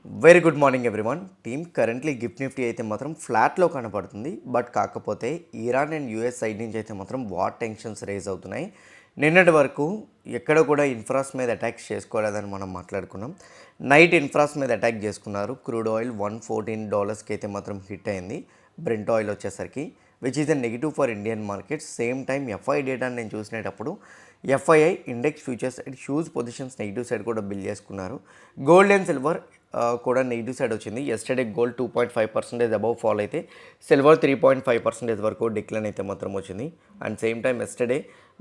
Very good morning everyone. Team currently gift Nifty అయితే మాత్రం ఫ్లాట్లో కనపడుతుంది. బట్ కాకపోతే ఇరాన్ అండ్ యూఎస్ సైడ్ నుంచి అయితే మాత్రం వార్ టెన్షన్స్ రేజ్ అవుతున్నాయి. నిన్నటి వరకు ఎక్కడ కూడా ఇన్ఫ్రాస్ మీద అటాక్స్ చేసుకోలేదని మనం మాట్లాడుకున్నాం. నైట్ ఇన్ఫ్రాస్ మీద అటాక్ చేసుకున్నారు. క్రూడ్ ఆయిల్ $114కి అయితే మాత్రం హిట్ అయింది. బ్రెంట్ ఆయిల్ వచ్చేసరికి which is a negative for Indian markets. Same time FI డేటాని నేను చూసినప్పుడు FII index futures and huge positions negative side కూడా బిల్ చేసుకున్నారు. గోల్డ్ అండ్ సిల్వర్ కూడా నెగిటివ్ సైడ్ వచ్చింది. ఎస్టర్డే గోల్డ్ 2.5% అబౌవ్ ఫాల్ అయితే సిల్వర్ 3.5% వరకు డిక్లైన్ అయితే మాత్రం వచ్చింది. And same time yesterday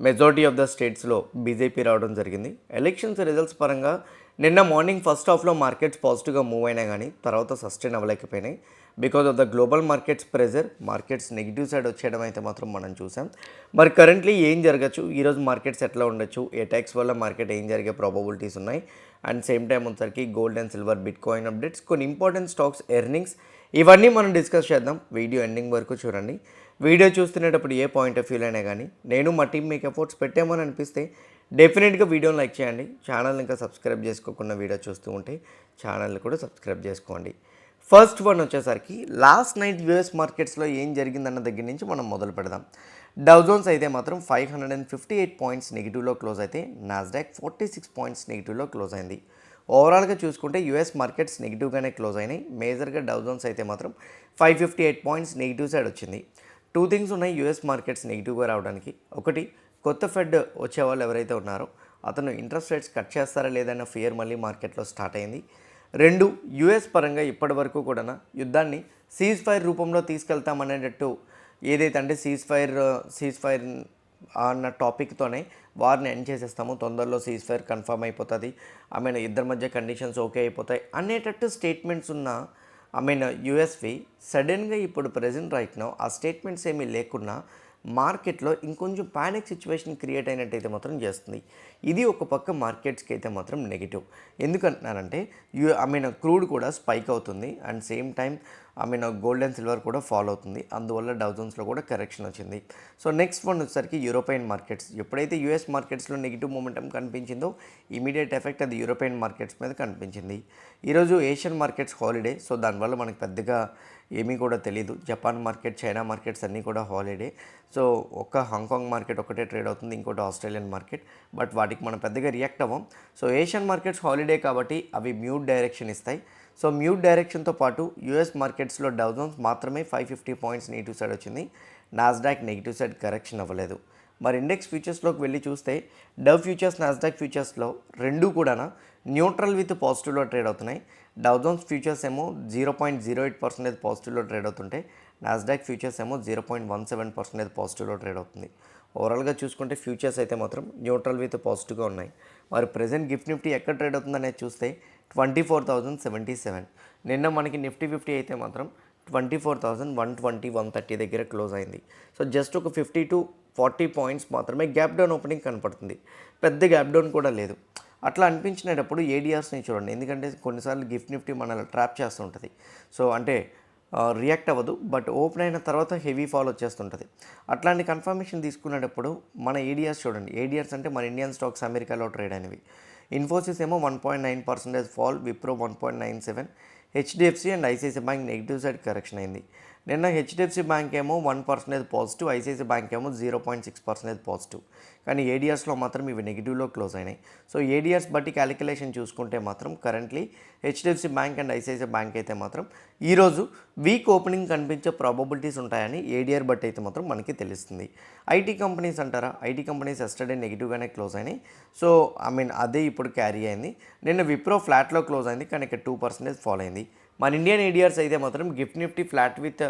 majority of the స్టేట్స్లో బీజేపీ రావడం జరిగింది. ఎలక్షన్స్ రిజల్ట్స్ పరంగా నిన్న మార్నింగ్ ఫస్ట్ హాఫ్లో మార్కెట్స్ పాజిటివ్గా మూవ్ అయినా కానీ తర్వాత సస్టైన్ అవ్వలేకపోయినాయి. Because of the global markets pressure markets negative side వచ్చేయడం అయితే మాత్రం మనం చూసాం. మరి కరెంట్లీ ఏం జరగచ్చు, ఈరోజు మార్కెట్స్ ఎట్లా ఉండొచ్చు, ఏ ట్యాక్స్ వల్ల మార్కెట్ ఏం జరిగే ప్రాబబిలిటీస్ ఉన్నాయి, అండ్ సేమ్ టైం వచ్చరికి gold and silver bit coin updates, కొన్ని ఇంపార్టెంట్ స్టాక్స్ ఎర్నింగ్స్, ఇవన్నీ మనం డిస్కస్ చేద్దాం. వీడియో ఎండింగ్ వరకు చూడండి. వీడియో చూస్తున్నప్పుడు ఏ పాయింట్ ఆఫ్ వ్యూలో అయినా కానీ నేను మా టీం మీకు ఎఫర్ట్స్ పెట్టామని అనిపిస్తే డెఫినెట్గా వీడియోని లైక్ చేయండి. ఛానల్ ఇంకా సబ్స్క్రైబ్ చేసుకోకుండా వీడియో చూస్తూ ఉంటే ఛానల్ని కూడా సబ్స్క్రైబ్ చేసుకోండి. ఫస్ట్ వన్ వచ్చేసరికి లాస్ట్ నైట్ యూఎస్ మార్కెట్స్లో ఏం జరిగిందన్న దగ్గర నుంచి మనం మొదలు పెడదాం. డౌ జోన్స్ అయితే మాత్రం 558 పాయింట్స్ నెగిటివ్లో క్లోజ్ అయితే నాస్డాక్ 46 పాయింట్స్ నెగిటివ్లో క్లోజ్ అయింది. ఓవరాల్గా చూసుకుంటే యూఎస్ మార్కెట్స్ నెగిటివ్గానే క్లోజ్ అయినాయి. మేజర్గా డౌ జోన్స్ అయితే మాత్రం 558 పాయింట్స్ నెగిటివ్ సైడ్ వచ్చింది. టూ థింగ్స్ ఉన్నాయి యూఎస్ మార్కెట్స్ నెగిటివ్గా రావడానికి. ఒకటి, కొత్త ఫెడ్ వచ్చే వాళ్ళు ఎవరైతే ఉన్నారో అతను ఇంట్రెస్ట్ రేట్స్ కట్ చేస్తారా లేదన్న ఫియర్ మళ్ళీ మార్కెట్లో స్టార్ట్ అయింది. రెండు, యూఎస్ పరంగా ఇప్పటి వరకు కూడా యుద్ధాన్ని సీజ్ ఫైర్ రూపంలో తీసుకెళ్తామనేటట్టు ఏదైతే అంటే సీజ్ ఫైర్ అన్న టాపిక్తోనే వార్ని ఎండ్ చేసేస్తాము, తొందరలో సీజ్ ఫైర్ కన్ఫర్మ్ అయిపోతుంది, ఇద్దరి మధ్య కండిషన్స్ ఓకే అయిపోతాయి అనేటట్టు స్టేట్మెంట్స్ ఉన్న యూఎస్వి సడన్గా ఇప్పుడు ప్రజెంట్ రైట్ నౌ ఆ స్టేట్మెంట్స్ ఏమీ లేకున్నా మార్కెట్లో ఇంకొంచెం ప్యానిక్ సిచ్యువేషన్ క్రియేట్ అయినట్టయితే మాత్రం చేస్తుంది. ఇది ఒక పక్క మార్కెట్స్కి అయితే మాత్రం నెగిటివ్. ఎందుకంటున్నారంటే క్రూడ్ కూడా స్పైక్ అవుతుంది and same time gold and silver కూడా ఫాలో అవుతుంది. అందువల్ల డౌ జోన్స్లో కూడా కరెక్షన్ వచ్చింది. సో నెక్స్ట్ వన్ వచ్చేసరికి యూరోపియన్ మార్కెట్స్. ఎప్పుడైతే యూఎస్ మార్కెట్స్లో నెగిటివ్ మూమెంటం కనిపించిందో ఇమీడియట్ ఎఫెక్ట్ అది యూరోపియన్ మార్కెట్స్ మీద కనిపించింది. ఈరోజు ఏషియన్ మార్కెట్స్ హాలిడే, సో దానివల్ల మనకు పెద్దగా ఏమీ కూడా తెలీదు. జపాన్ మార్కెట్, చైనా మార్కెట్స్ అన్నీ కూడా హాలిడే. సో ఒక్క హాంకాంగ్ మార్కెట్ ఒకటే ట్రేడ్ అవుతుంది, ఇంకోటి ఆస్ట్రేలియన్ మార్కెట్. బట్ వాటికి మనం పెద్దగా రియాక్ట్ అవ్వం. సో ఏషియన్ మార్కెట్స్ హాలిడే కాబట్టి అవి మ్యూట్ డైరెక్షన్ ఇస్తాయి. సో మ్యూట్ డైరెక్షన్తో పాటు యూఎస్ మార్కెట్స్లో డౌ జోన్స్ మాత్రమే 550 పాయింట్స్ నెగిటివ్ సైడ్ వచ్చింది. నాస్డాక్ నెగిటివ్ సైడ్ కరెక్షన్ అవ్వలేదు. మరి ఇండెక్స్ ఫ్యూచర్స్లోకి వెళ్ళి చూస్తే డవ్ ఫ్యూచర్స్, నాస్డాక్ ఫ్యూచర్స్లో రెండూ కూడా న్యూట్రల్ విత్ పాజిటివ్లో ట్రేడ్ అవుతున్నాయి. డౌ జోన్స్ ఫ్యూచర్స్ ఏమో 0.08% పాజిటివ్లో ట్రేడ్ అవుతుంటే నాస్డాక్ ఫ్యూచర్స్ ఏమో 0.17% పాజిటివ్లో ట్రేడ్ అవుతుంది. ఓవరాల్గా చూసుకుంటే ఫ్యూచర్స్ అయితే మాత్రం న్యూట్రల్ విత్ పాజిటివ్గా ఉన్నాయి. మరి ప్రెజెంట్ గిఫ్ట్ నిఫ్టీ ఎక్కడ ట్రేడ్ అవుతుందనేది చూస్తే 24,077. నిన్న మనకి నిఫ్టీ 50 అయితే మాత్రం 24,120, 130 దగ్గర క్లోజ్ అయింది. సో జస్ట్ ఒక 50 to 40 పాయింట్స్ మాత్రమే గ్యాప్ డౌన్ ఓపెనింగ్ కనపడుతుంది. పెద్ద గ్యాప్ డౌన్ కూడా లేదు. అట్లా అనిపించినప్పుడు ఏడిఆర్స్ని చూడండి, ఎందుకంటే కొన్నిసార్లు గిఫ్ట్ నిఫ్టీ మనల్ని ట్రాప్ చేస్తుంటుంది. సో రియాక్ట్ అవ్వదు, బట్ ఓపెన్ అయిన తర్వాత హెవీ ఫాల్ వచ్చేస్తుంటుంది. అట్లాంటి కన్ఫర్మేషన్ తీసుకునేటప్పుడు మన ఏడిఆర్స్ చూడండి. ఏడిఆర్స్ అంటే మన ఇండియన్ స్టాక్స్ అమెరికాలో ట్రేడ్ అయినవి. ఇన్ఫోసిస్ ఏమో 1.9% fall, Wipro 1.97, HDFC and ICICI bank negative side correction అయింది. నిన్న హెచ్డిఎఫ్సి బ్యాంక్ ఏమో 1% పాజిటివ్, ఐసిఐసిఐ బ్యాంక్ ఏమో 0.6% పాజిటివ్. కానీ ఏడిఆర్స్లో మాత్రం ఇవి నెగిటివ్లో క్లోజ్ అయినాయి. సో ఏడిఆర్స్ బట్టి క్యాలిక్యులేషన్ చూసుకుంటే మాత్రం currently HDFC bank and ICICI bank అయితే మాత్రం ఈరోజు వీక్ ఓపెనింగ్ కనిపించే ప్రాబబిలిటీస్ ఉంటాయని ఏడిఆర్ బట్టి అయితే మాత్రం మనకి తెలుస్తుంది. ఐటీ కంపెనీస్ అంటారా, ఐటీ కంపెనీస్ ఎస్టర్డే నెగిటివ్గానే క్లోజ్ అయినాయి. సో అదే ఇప్పుడు క్యారీ అయింది. నిన్న విప్రో ఫ్లాట్లో క్లోజ్ అయింది, కానీ ఇక్కడ 2% ఫాల్ అయింది. మన ఇండియన్ ఏడిఆర్స్ అయితే మాత్రం గిఫ్ట్ నిఫ్టీ ఫ్లాట్ విత్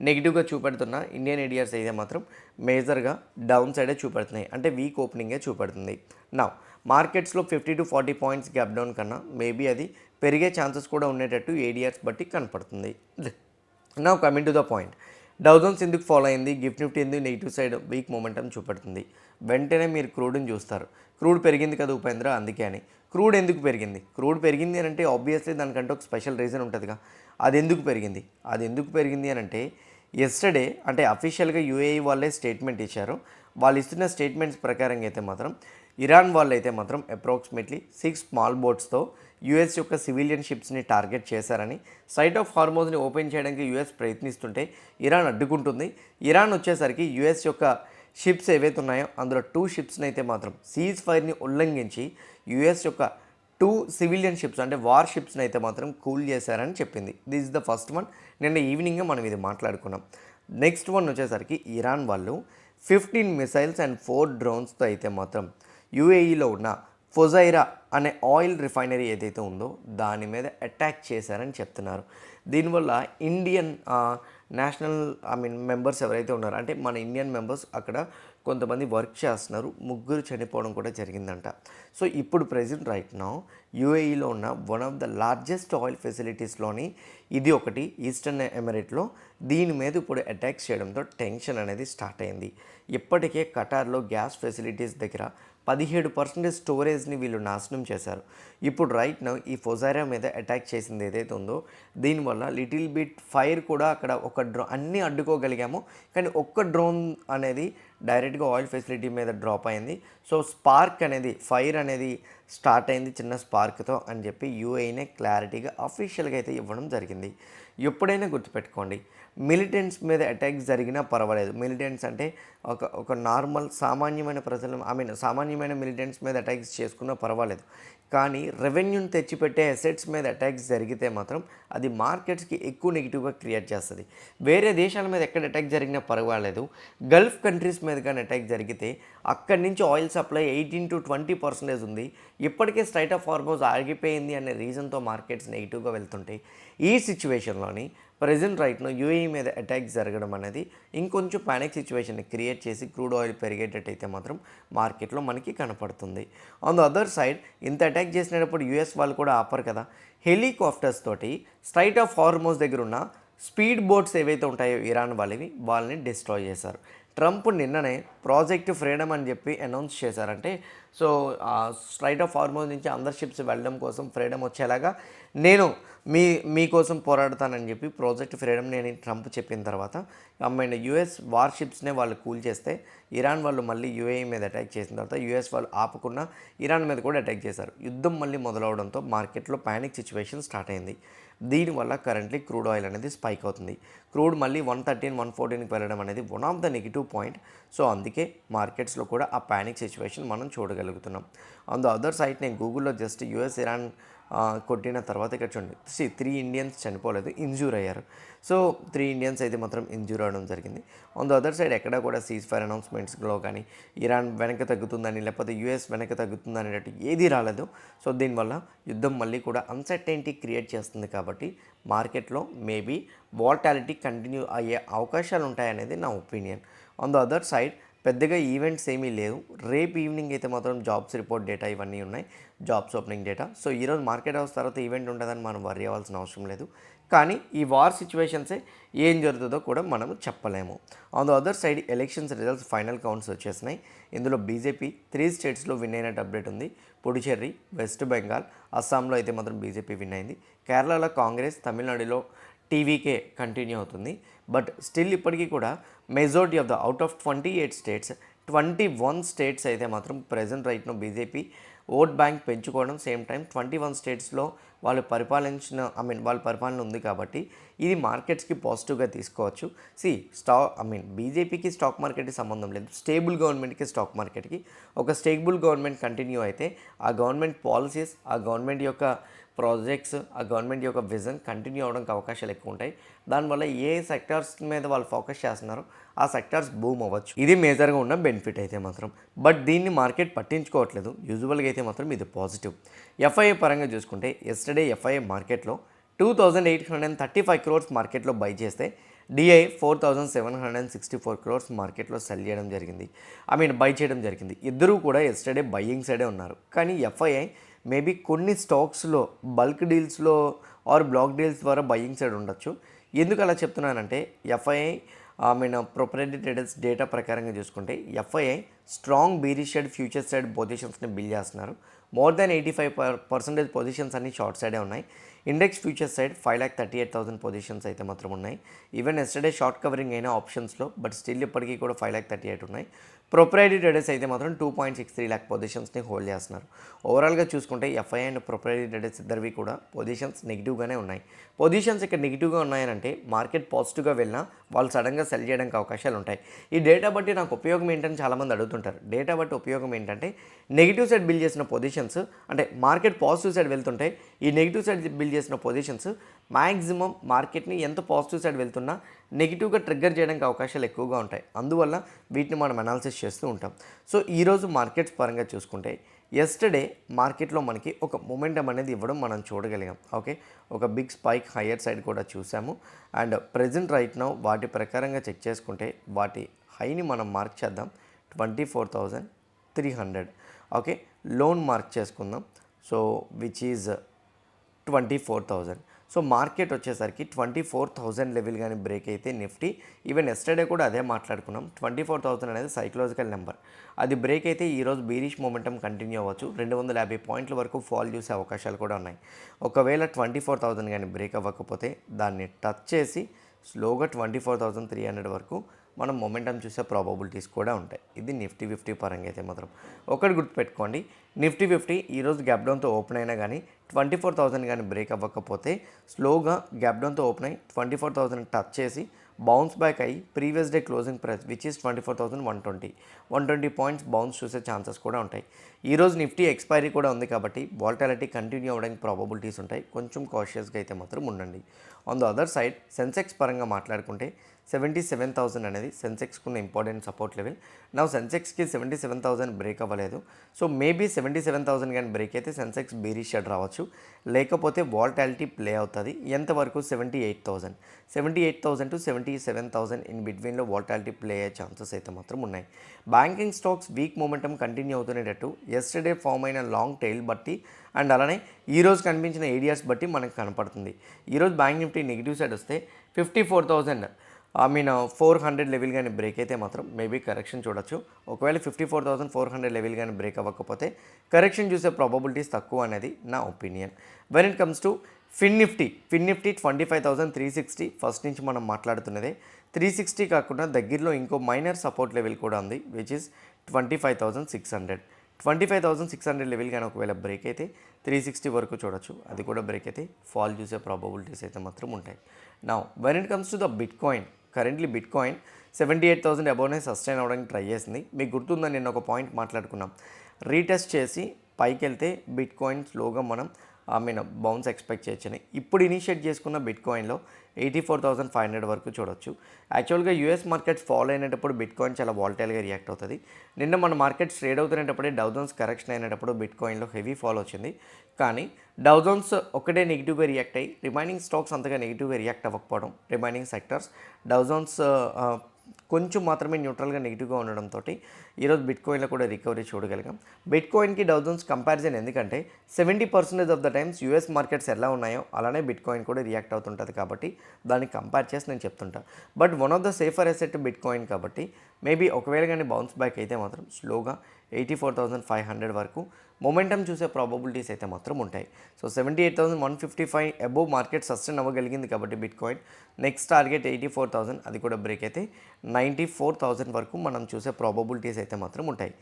నెగిటివ్గా చూపెడుతున్న ఇండియన్ ఏడిఆర్స్ అయితే మాత్రం మేజర్గా డౌన్ సైడే చూపెడుతున్నాయి, అంటే వీక్ ఓపెనింగే చూపెడుతుంది. నా మార్కెట్స్లో 50 to 40 పాయింట్స్ గ్యాప్ డౌన్ కన్నా మేబీ అది పెరిగే ఛాన్సెస్ కూడా ఉండేటట్టు ఏడిఆర్స్ బట్టి కనపడుతుంది. నా coming to the point, Dow Jones ఎందుకు ఫాలో అయింది, గిఫ్ట్ నిఫ్టీ ఎందుకు నెగిటివ్ సైడ్ వీక్ మొమెంటం చూపెడుతుంది. వెంటనే మీరు క్రూడ్ని చూస్తారు. క్రూడ్ పెరిగింది కదా ఉపేంద్ర, అందుకే అని. క్రూడ్ ఎందుకు పెరిగింది? క్రూడ్ పెరిగింది అని అంటే ఆబ్వియస్లీ దానికంటే ఒక స్పెషల్ రీజన్ ఉంటుందిగా. అది ఎందుకు పెరిగింది అని అంటే ఎస్టర్డే అంటే అఫీషియల్గా యూఏఈ వాళ్ళే స్టేట్మెంట్ ఇచ్చారు. వాళ్ళు ఇస్తున్న స్టేట్మెంట్స్ ప్రకారంగా అయితే మాత్రం ఇరాన్ వాళ్ళు అయితే మాత్రం అప్రాక్సిమేట్లీ 6 స్మాల్ బోట్స్తో యూఎస్ యొక్క సివిలియన్ షిప్స్ని టార్గెట్ చేశారని, స్ట్రైట్ ఆఫ్ హార్మోజ్ని ఓపెన్ చేయడానికి యూఎస్ ప్రయత్నిస్తుంటే ఇరాన్ అడ్డుకుంటుంది. ఇరాన్ వచ్చేసరికి యూఎస్ యొక్క షిప్స్ ఏవైతే ఉన్నాయో అందులో 2 షిప్స్ని అయితే మాత్రం సీజ్ ఫైర్ని ఉల్లంఘించి యూఎస్ యొక్క 2 సివిలియన్ షిప్స్ అంటే వార్ షిప్స్ని అయితే మాత్రం కూల్ చేశారని చెప్పింది. This is the first one. నిన్న ఈవినింగే మనం ఇది మాట్లాడుకున్నాం. నెక్స్ట్ వన్ వచ్చేసరికి ఇరాన్ వాళ్ళు 15 మిసైల్స్ అండ్ 4 డ్రోన్స్తో అయితే మాత్రం యూఏఈలో ఉన్న ఫొజైరా అనే ఆయిల్ రిఫైనరీ ఏదైతే ఉందో దాని మీద అటాక్ చేశారని చెప్తున్నారు. దీనివల్ల ఇండియన్ నేషనల్ మెంబర్స్ ఎవరైతే ఉన్నారో అంటే మన ఇండియన్ మెంబర్స్ అక్కడ కొంతమంది వర్క్ చేస్తున్నారు, 3 చనిపోవడం కూడా జరిగిందంట. సో ఇప్పుడు ప్రెజెంట్ రైట్ నౌ యూఏఈలో ఉన్న one of the largest oil ఫెసిలిటీస్లోని ఇది ఒకటి ఈస్టర్న్ ఎమిరేట్లో. దీని మీద ఇప్పుడు అటాక్స్ చేయడంతో టెన్షన్ అనేది స్టార్ట్ అయింది. ఇప్పటికే ఖటార్లో గ్యాస్ ఫెసిలిటీస్ దగ్గర 17% స్టోరేజ్ని వీళ్ళు నాశనం చేశారు. ఇప్పుడు రైట్ నౌ ఈ ఫొజైరా మీద అటాక్ చేసింది ఏదైతే ఉందో దీనివల్ల లిటిల్ బిట్ ఫైర్ కూడా అక్కడ ఒక అన్నీ అడ్డుకోగలిగాము, కానీ ఒక్క డ్రోన్ అనేది డైరెక్ట్గా ఆయిల్ ఫెసిలిటీ మీద డ్రాప్ అయింది. సో స్పార్క్ అనేది ఫైర్ అనేది స్టార్ట్ అయింది చిన్న స్పార్క్తో అని చెప్పి యూఏఈనే క్లారిటీగా అఫీషియల్గా అయితే ఇవ్వడం జరిగింది. ఎప్పుడైనా గుర్తుపెట్టుకోండి, మిలిటెంట్స్ మీద అటాక్స్ జరిగినా పర్వాలేదు. మిలిటెంట్స్ అంటే ఒక నార్మల్ సామాన్యమైన ప్రజలు సామాన్యమైన మిలిటెంట్స్ మీద అటాక్స్ చేసుకున్నా పర్వాలేదు, కానీ రెవెన్యూని తెచ్చిపెట్టే అసెట్స్ మీద అటాక్స్ జరిగితే మాత్రం అది మార్కెట్స్కి ఎక్కువ నెగిటివ్గా క్రియేట్ చేస్తుంది. వేరే దేశాల మీద ఎక్కడ అటాక్ జరిగినా పర్వాలేదు, గల్ఫ్ కంట్రీస్ మీద కానీ అటాక్ జరిగితే అక్కడి నుంచి ఆయిల్ సప్లై 18 to 20% ఉంది. ఇప్పటికే స్ట్రైట్ ఆఫ్ హార్మోజ్ ఆగిపోయింది అనే రీజన్తో మార్కెట్స్ నెగిటివ్గా వెళ్తుంటాయి. ఈ సిచ్యువేషన్లోని ప్రెజెంట్ రైట్ను యూఏఈ మీద అటాక్ జరగడం అనేది ఇంకొంచెం ప్యానిక్ సిచ్యువేషన్ని క్రియేట్ చేసి క్రూడ్ ఆయిల్ పెరిగేటట్టయితే మాత్రం మార్కెట్లో మనకి కనపడుతుంది. ఆన్ ద అదర్ సైడ్ ఇంత అటాక్ చేసినప్పుడు యూఎస్ వాళ్ళు కూడా ఆపరు కదా, హెలికాప్టర్స్ తోటి స్ట్రైట్ ఆఫ్ హార్మోజ్ దగ్గర ఉన్న స్పీడ్ బోట్స్ ఏవైతే ఉంటాయో ఇరాన్ వాళ్ళని డిస్ట్రాయ్ చేశారు. ట్రంప్ నిన్ననే ప్రాజెక్ట్ ఫ్రీడమ్ అని చెప్పి అనౌన్స్ చేశారంటే సో స్ట్రైట్ ఆఫ్ హార్మోజ్ నుంచి అందర్ షిప్స్ వెళ్ళడం కోసం ఫ్రీడమ్ వచ్చేలాగా నేను మీకోసం పోరాడతానని చెప్పి ప్రాజెక్ట్ ఫ్రీడమ్ నేను ట్రంప్ చెప్పిన తర్వాత యూఎస్ వార్ షిప్స్నే వాళ్ళు కూల్ చేస్తే ఇరాన్ వాళ్ళు మళ్ళీ యూఏఈ మీద అటాక్ చేసిన తర్వాత యూఎస్ వాళ్ళు ఆపకుండా ఇరాన్ మీద కూడా అటాక్ చేశారు. యుద్ధం మళ్ళీ మొదలవడంతో మార్కెట్లో ప్యానిక్ సిచ్యువేషన్ స్టార్ట్ అయింది. దీనివల్ల కరెంట్లీ క్రూడ్ ఆయిల్ అనేది స్పైక్ అవుతుంది. క్రూడ్ మళ్ళీ 113, 114కి వెళ్ళడం అనేది one of the negative point. So అందుకే మార్కెట్స్లో కూడా ఆ ప్యానిక్ సిచ్యువేషన్ మనం చూడగలుగుతున్నాం. ఆన్ ద అదర్ సైడ్ నేను గూగుల్లో జస్ట్ యూఎస్ ఇరాన్ కొట్టిన తర్వాత ఇక్కడ చూడండి 3 ఇండియన్స్ చనిపోలేదు, ఇంజ్యూర్ అయ్యారు. సో 3 ఇండియన్స్ అయితే మాత్రం ఇంజ్యూర్ అవ్వడం జరిగింది. ఆన్ ద అదర్ సైడ్ ఎక్కడ కూడా సీజ్ ఫైర్ అనౌన్స్మెంట్స్లో కానీ ఇరాన్ వెనక్కి తగ్గుతుందని లేకపోతే యూఎస్ వెనక్కి తగ్గుతుందని అనేట్టు ఏదీ రాలేదు. సో దీనివల్ల యుద్ధం మళ్ళీ కూడా అన్సర్టైనిటీ క్రియేట్ చేస్తుంది కాబట్టి మార్కెట్లో మేబీ వాలటాలిటీ కంటిన్యూ అయ్యే అవకాశాలు ఉంటాయనేది నా opinion. On the other side పెద్దగా ఈవెంట్స్ ఏమీ లేవు. రేపు ఈవినింగ్ అయితే మాత్రం జాబ్స్ రిపోర్ట్ డేటా ఇవన్నీ ఉన్నాయి, జాబ్స్ ఓపెనింగ్ డేటా. సో ఈరోజు మార్కెట్ హౌస్ తర్వాత ఈవెంట్ ఉంటుందని మనం వర్రీ అవ్వాల్సిన అవసరం లేదు. కానీ ఈ వార్ సిచ్యువేషన్సే ఏం జరుగుతుందో కూడా మనం చెప్పలేము. On the other side elections results final counts వచ్చేసినాయి. ఇందులో బీజేపీ 3 స్టేట్స్లో విన్ అయినట్టు అప్డేట్ ఉంది. పుడుచేరి, వెస్ట్ బెంగాల్, అస్సాంలో అయితే మాత్రం బీజేపీ విన్ అయింది. కేరళలో కాంగ్రెస్, తమిళనాడులో టీవీకే కంటిన్యూ అవుతుంది. బట్ స్టిల్ ఇప్పటికీ కూడా majority of the out of 28 states 21 states అయితే మాత్రం ప్రెజెంట్ రైట్ను బీజేపీ ఓట్ బ్యాంక్ పెంచుకోవడం, సేమ్ టైం 21 స్టేట్స్లో వాళ్ళ పరిపాలన ఉంది కాబట్టి ఇది మార్కెట్స్కి పాజిటివ్గా తీసుకోవచ్చు. బీజేపీకి స్టాక్ మార్కెట్కి సంబంధం లేదు, స్టేబుల్ గవర్నమెంట్కి స్టాక్ మార్కెట్కి. ఒక స్టేబుల్ గవర్నమెంట్ కంటిన్యూ అయితే ఆ గవర్నమెంట్ పాలసీస్, ఆ గవర్నమెంట్ యొక్క ప్రాజెక్ట్స్, ఆ గవర్నమెంట్ యొక్క విజన్ కంటిన్యూ అవడానికి అవకాశాలు ఎక్కువ ఉంటాయి. దానివల్ల ఏ సెక్టార్స్ మీద వాళ్ళు ఫోకస్ చేస్తున్నారో ఆ సెక్టార్స్ బూమ్ అవ్వచ్చు. ఇది మేజర్గా ఉన్న బెనిఫిట్ అయితే మాత్రం. బట్ దీన్ని మార్కెట్ పట్టించుకోవట్లేదు. యూజువల్గా అయితే మాత్రం ఇది పాజిటివ్. ఎఫ్ఐఏ పరంగా చూసుకుంటే ఎస్టర్డే ఎఫ్ఐఏ మార్కెట్లో 2835 crores మార్కెట్లో బై చేస్తే డిఐ 4764 crores మార్కెట్లో సెల్ చేయడం జరిగింది, బై చేయడం జరిగింది. ఇద్దరూ కూడా ఎస్టర్డే బయ్యింగ్ సైడే ఉన్నారు. కానీ ఎఫ్ఐఐ మేబీ కొన్ని స్టాక్స్లో బల్క్ డీల్స్లో ఆర్ బ్లాక్ డీల్స్ ద్వారా బయ్యింగ్ సైడ్ ఉండొచ్చు. ఎందుకు అలా చెప్తున్నానంటే ఎఫ్ఐఐ ప్రొపరేటరీ ట్రేడర్స్ డేటా ప్రకారంగా చూసుకుంటే FII strong bearish side future side పొజిషన్స్ని బిల్డ్ చేస్తున్నారు. మోర్ దాన్ 85% పొజిషన్స్ అన్ని షార్ట్ సైడే ఉన్నాయి. ఇండెక్స్ ఫ్యూచర్ సైడ్ 5,38,000 పొజిషన్స్ అయితే మాత్రం ఉన్నాయి. ఈవెన్ ఎస్టర్డే షార్ట్ కవరింగ్ అయిన ఆప్షన్స్లో, బట్ స్టిల్ ఇప్పటికీ కూడా 5,38,000 ఉన్నాయి. ప్రొప్రైటరీ ట్రేడర్స్ అయితే మాత్రం 2.63 ల్యాక్ పొజిషన్స్ని హోల్డ్ చేస్తున్నారు. ఓవరాల్గా చూసుకుంటే ఎఫ్ఐ అండ్ ప్రొప్రైటరీ ట్రేడర్స్ ఇద్దరివి కూడా పొజిషన్స్ నెగిటివ్గానే ఉన్నాయి. పొజిషన్స్ ఇక్కడ నెగిటివ్గా ఉన్నాయనంటే మార్కెట్ పాజిటివ్గా వెళ్ళినా వాళ్ళు సడన్గా సెల్ చేయడానికి అవకాశాలు ఉంటాయి. ఈ డేటా బట్టి నాకు ఉపయోగం ఏంటని చాలామంది అడుగుతుంటారు. డేటా బట్టి ఉపయోగం ఏంటంటే నెగిటివ్ సైడ్ బిల్డ్ చేసిన పొజిషన్స్ అంటే మార్కెట్ పాజిటివ్ సైడ్ వెళ్తుంటే ఈ నెగిటివ్ సైడ్ బిల్డ్ చేసిన పొజిషన్స్ మ్యాక్సిమం మార్కెట్ని ఎంత పాజిటివ్ సైడ్ వెళ్తున్నా నెగిటివ్గా ట్రిగ్గర్ చేయడానికి అవకాశాలు ఎక్కువగా ఉంటాయి. అందువల్ల వీటిని మనం అనాలిసిస్ చేస్తూ ఉంటాం. సో ఈరోజు మార్కెట్స్ పరంగా చూసుకుంటే ఎస్టర్డే మార్కెట్లో మనకి ఒక మొమెంటం అనేది ఇవ్వడం మనం చూడగలిగాం. ఓకే, ఒక బిగ్ స్పైక్ హయ్యర్ సైడ్ కూడా చూసాము. అండ్ ప్రజెంట్ రైట్ నౌ వాటి ప్రకారంగా చెక్ చేసుకుంటే వాటి హైని మనం మార్క్ చేద్దాం 24,300. ఓకే, లోన్ మార్క్ చేసుకుందాం. So which is 24,000. So market వచ్చేసరికి 24,000 లెవెల్ కానీ బ్రేక్ అయితే నిఫ్టీ ఈవెన్ ఎస్టర్డే కూడా అదే మాట్లాడుకున్నాం. 24,000 అనేది సైకలాజికల్ నెంబర్. అది బ్రేక్ అయితే ఈరోజు బీరిష్ మొమెంటం కంటిన్యూ అవ్వచ్చు. 250 పాయింట్ల వరకు ఫాల్ చూసే అవకాశాలు కూడా ఉన్నాయి. ఒకవేళ 24,000 కానీ బ్రేక్ అవ్వకపోతే దాన్ని టచ్ చేసి స్లోగా 24,300 వరకు మనం మొమెంటం చూసే ప్రాబబిలిటీస్ కూడా ఉంటాయి. ఇది నిఫ్టీ 50 పరంగా అయితే మాత్రం ఒకటి గుర్తుపెట్టుకోండి, నిఫ్టీ 50 ఈరోజు గ్యాప్ డౌన్తో ఓపెన్ అయినా కానీ 24,000 కానీ బ్రేక్ అవ్వకపోతే స్లోగా గ్యాప్ డౌన్తో ఓపెన్ అయ్యి 24,000 టచ్ చేసి బౌన్స్ బ్యాక్ అయ్యి previous day closing price which is 24,120 points bounce చూసే ఛాన్సెస్ కూడా ఉంటాయి. ఈరోజు నిఫ్టీ ఎక్స్పైరీ కూడా ఉంది కాబట్టి వాలటాలిటీ కంటిన్యూ అవ్వడానికి ప్రాబబిలిటీస్ ఉంటాయి. కొంచెం కాషియస్గా అయితే మాత్రం ఉండండి. On the other side Sensex పరంగా మాట్లాడుకుంటే 77,000 అనేది సెన్సెక్స్కున్న ఇంపార్టెంట్ సపోర్ట్ లెవెల్. నా సెన్సెక్స్కి 77,000 బ్రేక్ అవ్వలేదు. సో మేబీ 77,000 కానీ బ్రేక్ అయితే సెన్సెక్స్ బీరిష్ షెడ్ రావచ్చు, లేకపోతే వాలటాలిటీ ప్లే అవుతుంది. ఎంతవరకు 78,000 టు 77,000 ఇన్ బిట్వీన్లో వాలటాలిటీ ప్లే అయ్యే ఛాన్సెస్ అయితే మాత్రం ఉన్నాయి. Banking stocks weak momentum continue అవుతునేటట్టు ఎస్టర్డే ఫామ్ అయిన లాంగ్ టైల్ బట్టి అండ్ అలానే ఈరోజు కనిపించిన ఏడియాస్ బట్టి మనకు కనపడుతుంది. ఈరోజు బ్యాంక్ నిఫ్టీ నెగిటివ్ సైడ్ వస్తే 400 లెవెల్ కానీ బ్రేక్ అయితే మాత్రం మేబీ కరెక్షన్ చూడొచ్చు. ఒకవేళ 54,400 లెవెల్ కానీ బ్రేక్ అవ్వకపోతే కరెక్షన్ చూసే ప్రాబబిలిటీస్ తక్కువ అనేది నా opinion. When it comes to Fin Nifty 25,360 first నుంచి మనం మాట్లాడుతున్నదే. 360 కాకుండా దగ్గరలో ఇంకో మైనర్ సపోర్ట్ లెవెల్ కూడా ఉంది విచ్ ఇస్ 25,600 లెవెల్ కానీ ఒకవేళ బ్రేక్ అయితే 360 వరకు చూడొచ్చు. అది కూడా బ్రేక్ అయితే ఫాల్ చూసే ప్రాబబిలిటీస్ అయితే మాత్రం ఉంటాయి. Now when it comes to the bitcoin, currently bitcoin 78,000 అబౌవ్నే సస్టైన్ అవ్వడానికి ట్రై చేసింది. మీకు గుర్తుందని నేను ఒక పాయింట్ మాట్లాడుకున్నాం, రీటెస్ట్ చేసి పైకి వెళ్తే బిట్ కాయిన్ స్లోగా మనం బౌన్స్ ఎక్స్పెక్ట్ చేయొచ్చని. ఇప్పుడు ఇనిషియేట్ చేసుకున్న బిట్ కాయిన్లో 84,500 వరకు చూడొచ్చు. యాక్చువల్గా యూఎస్ మార్కెట్స్ ఫాలో అయినప్పుడు బిట్ కాయిన్ చాలా వాలటైల్గా రియాక్ట్ అవుతుంది. నిన్న మన మార్కెట్స్ ట్రేడ్ అవుతున్నప్పుడే డౌ జోన్స్ కరెక్షన్ అయినప్పుడు బిట్ కాయిన్లో హెవీ ఫాల్ వచ్చింది. కానీ డౌ జోన్స్ ఒకటే నెగిటివ్గా రియాక్ట్ అయ్యి రిమైనింగ్ స్టాక్స్ అంతగా నెగిటివ్గా రియాక్ట్ అవ్వకపోవడం, రిమైనింగ్ సెక్టర్స్ డౌ జోన్స్ కొంచెం మాత్రమే న్యూట్రల్గా నెగిటివ్గా ఉండడంతో ఈరోజు బిట్ కాయిన్లో కూడా రికవరీ చూడగలిగాం. బిట్ కాయిన్కి డౌ జోన్స్ కంపారిజన్ ఎందుకంటే 70% of the times US markets ఎలా ఉన్నాయో అలానే బిట్ కాయిన్ కూడా రియాక్ట్ అవుతుంటుంది కాబట్టి దాన్ని కంపేర్ చేసి నేను చెప్తుంటా. But one of the safer asset bitcoin కాబట్టి మేబీ ఒకవేళ కానీ బౌన్స్ బ్యాక్ అయితే మాత్రం స్లోగా 84,500 వరకు మొమెంటం చూసే ప్రాబబిలిటీస్ అయితే మాత్రం ఉంటాయి. సో 78,155 అబోవ్ మార్కెట్ సస్టైన్ అవ్వగలిగింది కాబట్టి బిట్ కాయిన్ నెక్స్ట్ టార్గెట్ 84,000, అది కూడా బ్రేక్ అయితే 94,000 వరకు మనం చూసే ప్రాబబిలిటీస్ అయితే మాత్రం ఉంటాయి.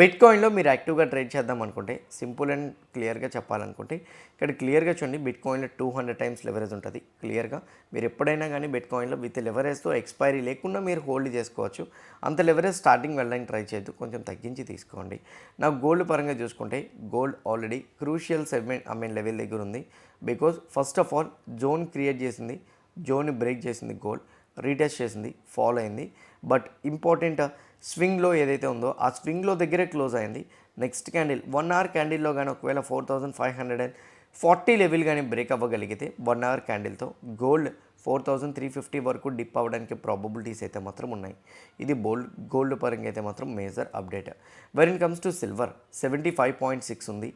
బిట్ కాయిన్లో మీరు యాక్టివ్గా ట్రేడ్ చేద్దాం అనుకుంటే సింపుల్ అండ్ క్లియర్గా చెప్పాలనుకుంటే ఇక్కడ క్లియర్గా చూడండి, బిట్ కాయిన్లో 200 టైమ్స్ లెవరేజ్ ఉంటుంది. క్లియర్గా మీరు ఎప్పుడైనా కానీ బిట్ కాయిన్లో విత్ లెవరేజ్తో ఎక్స్పైరీ లేకుండా మీరు హోల్డ్ చేసుకోవచ్చు. అంత లెవరేజ్ స్టార్టింగ్ వెళ్ళడానికి ట్రై చేయొద్దు, కొంచెం తగ్గించి తీసుకోండి. నాకు గోల్డ్ పరంగా చూసుకుంటే gold already crucial segment level దగ్గర ఉంది. Because first of all zone create చేసింది, జోన్ని బ్రేక్ చేసింది, గోల్డ్ రీటెస్ట్ చేసింది, ఫాలో అయింది. బట్ ఇంపార్టెంట్ స్వింగ్లో ఏదైతే ఉందో ఆ స్వింగ్లో దగ్గరే క్లోజ్ అయింది. నెక్స్ట్ క్యాండిల్ 1 అవర్ క్యాండిల్లో కానీ ఒకవేళ 4,540 లెవెల్ కానీ బ్రేక్ అవ్వగలిగితే 1 అవర్ క్యాండిల్తో గోల్డ్ 4,350 వరకు డిప్ అవ్వడానికి ప్రాబబిలిటీస్ అయితే మాత్రం ఉన్నాయి. ఇది గోల్డ్ పరంగా అయితే మాత్రం major update. When it comes to silver 75.6 ఉంది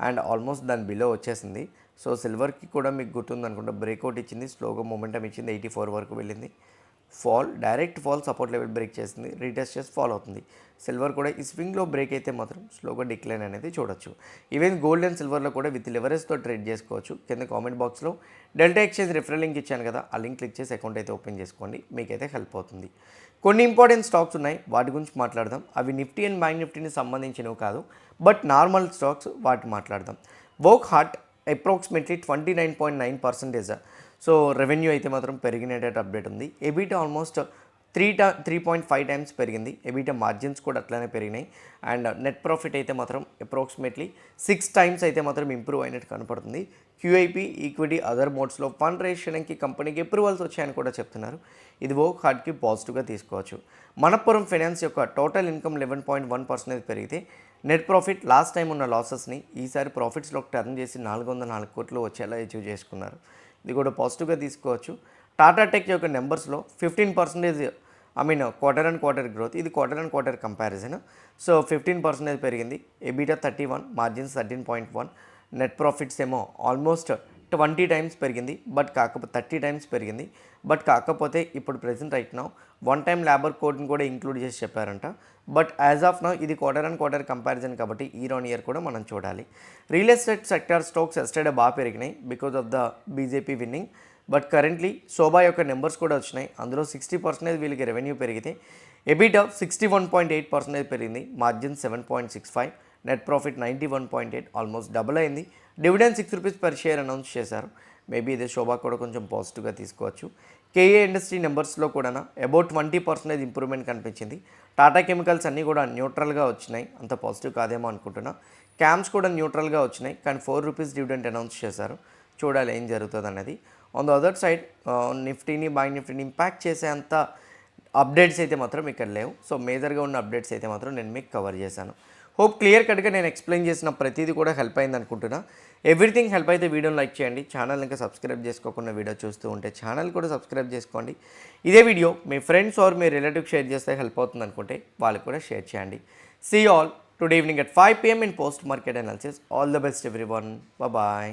అండ్ ఆల్మోస్ట్ దాని బిలో వచ్చేసింది. సో సిల్వర్కి కూడా మీకు గుర్తుంది అనుకుంటా బ్రేక్అవుట్ ఇచ్చింది, స్లోగా మొమెంటం ఇచ్చింది, 84 వరకు వెళ్ళింది. Fall, direct fall, support level break చేసింది, రీటెస్ట్ చేసి ఫాల్ అవుతుంది. సిల్వర్ కూడా ఈ స్వింగ్లో బ్రేక్ అయితే మాత్రం స్లోగా డిక్లైన్ అనేది చూడొచ్చు. ఈవెన్ గోల్డ్ అండ్ సిల్వర్లో కూడా విత్ లెవరేజ్తో ట్రేడ్ చేసుకోవచ్చు. కింద కామెంట్ బాక్స్లో డెల్టా ఎక్స్చేంజ్ రిఫరల్ లింక్ ఇచ్చాను కదా, ఆ లింక్ క్లిక్ చేసి అకౌంట్ అయితే ఓపెన్ చేసుకోండి, మీకైతే హెల్ప్ అవుతుంది. కొన్ని ఇంపార్టెంట్ స్టాక్స్ ఉన్నాయి, వాటి గురించి మాట్లాడదాం. అవి నిఫ్టీ అండ్ బ్యాంక్ నిఫ్టీని సంబంధించినవి కాదు, బట్ నార్మల్ స్టాక్స్, వాటి మాట్లాడదాం. Wockhardt approximately 29.9% so revenue అయితే మాత్రం పెరిగినట్టు అప్డేట్ ఉంది. ఎబిటా ఆల్మోస్ట్ 3.5 టైమ్స్ పెరిగింది. ఎబిటా మార్జిన్స్ కూడా అట్లానే పెరిగినాయి. అండ్ నెట్ ప్రాఫిట్ అయితే మాత్రం అప్రాక్సిమేట్లీ 6 టైమ్స్ అయితే మాత్రం ఇంప్రూవ్ అయినట్టు కనపడుతుంది. క్యూఐపీ, ఈక్విటీ, అదర్ మోడ్స్లో ఫండ్ రేస్ చేయడానికి కంపెనీకి అప్రూవల్స్ వచ్చాయని కూడా చెప్తున్నారు. ఇది వోక్ హార్ట్కి పాజిటివ్గా తీసుకోవచ్చు. మనప్పురం ఫైనాన్స్ యొక్క టోటల్ ఇన్కమ్ 11.1% పెరిగితే నెట్ ప్రాఫిట్ లాస్ట్ టైం ఉన్న లాసెస్ని ఈసారి ప్రాఫిట్స్లోకి టర్న్ చేసి 404 కోట్లు వచ్చేలా అచీవ్ చేసుకున్నారు. ఇది కూడా పాజిటివ్గా తీసుకోవచ్చు. టాటా టెక్ యొక్క నెంబర్స్లో 15% క్వార్టర్ అండ్ క్వార్టర్ గ్రోత్, ఇది quarter and quarter comparison. So 15% పెరిగింది. ఎబిటా 31, మార్జిన్స్ 13.1, నెట్ ప్రాఫిట్స్ ఏమో ఆల్మోస్ట్ 20 టైమ్స్ పెరిగింది, బట్ కాకపోతే 30 టైమ్స్ పెరిగింది. బట్ కాకపోతే ఇప్పుడు present right now 1 time labour కోడ్ని కూడా ఇంక్లూడ్ చేసి చెప్పారంట. బట్ యాజ్ ఆఫ్ నౌ ఇది క్వార్టర్ అండ్ క్వార్టర్ కంపారిజన్ కాబట్టి ఇయర్ ఆన్ ఇయర్ కూడా మనం చూడాలి. Real estate sector stocks yesterday బాగా పెరిగినాయి because of the BJP winning. But currently Sobha యొక్క నెంబర్స్ కూడా వచ్చినాయి. అందులో 60% వీళ్ళకి రెవెన్యూ పెరిగితే ఎబిటా 61.8% పెరిగింది, margin 7.65, net profit 91.8, almost double అయింది. Dividend 6 rupees per share announce చేశారు. మేబీ ఇదే శోభా కూడా కొంచెం పాజిటివ్గా తీసుకోవచ్చు. కేఏ ఇండస్ట్రీ నెంబర్స్లో కూడా అబౌట్ 20% ఇంప్రూవ్మెంట్ కనిపించింది. టాటా కెమికల్స్ అన్నీ కూడా న్యూట్రల్గా వచ్చినాయి, అంత పాజిటివ్ కాదేమో అనుకుంటున్నా. క్యామ్స్ కూడా న్యూట్రల్గా వచ్చినాయి, కానీ 4 రూపీస్ డివిడెండ్ అనౌన్స్ చేశారు. చూడాలి ఏం జరుగుతుంది అన్నది. ఆన్ ద అదర్ సైడ్ నిఫ్టీని, బ్యాంక్ నిఫ్టీని ఇంపాక్ట్ చేసేంత అప్డేట్స్ అయితే మాత్రం ఇక్కడ లేవు. సో మేజర్గా ఉన్న అప్డేట్స్ అయితే మాత్రం నేను మీకు కవర్ చేశాను. హోప్ క్లియర్ కట్గా నేను ఎక్స్ప్లెయిన్ చేసిన ప్రతిదీ కూడా హెల్ప్ అయింది అనుకుంటున్నా. ఎవ్రీథింగ్ హెల్ప్ అయితే వీడియోని లైక్ చేయండి. ఛానల్ ఇంకా సబ్స్క్రైబ్ చేసుకోకుండా వీడియో చూస్తూ ఉంటే ఛానల్ కూడా సబ్స్క్రైబ్ చేసుకోండి. ఇదే వీడియో మీ ఫ్రెండ్స్ ఆర్ మీ రిలేటివ్కి షేర్ చేస్తే హెల్ప్ అవుతుంది అనుకుంటే వాళ్ళకి కూడా షేర్ చేయండి. See all today evening at 5 PM in post market analysis. All the best everyone. Bye bye.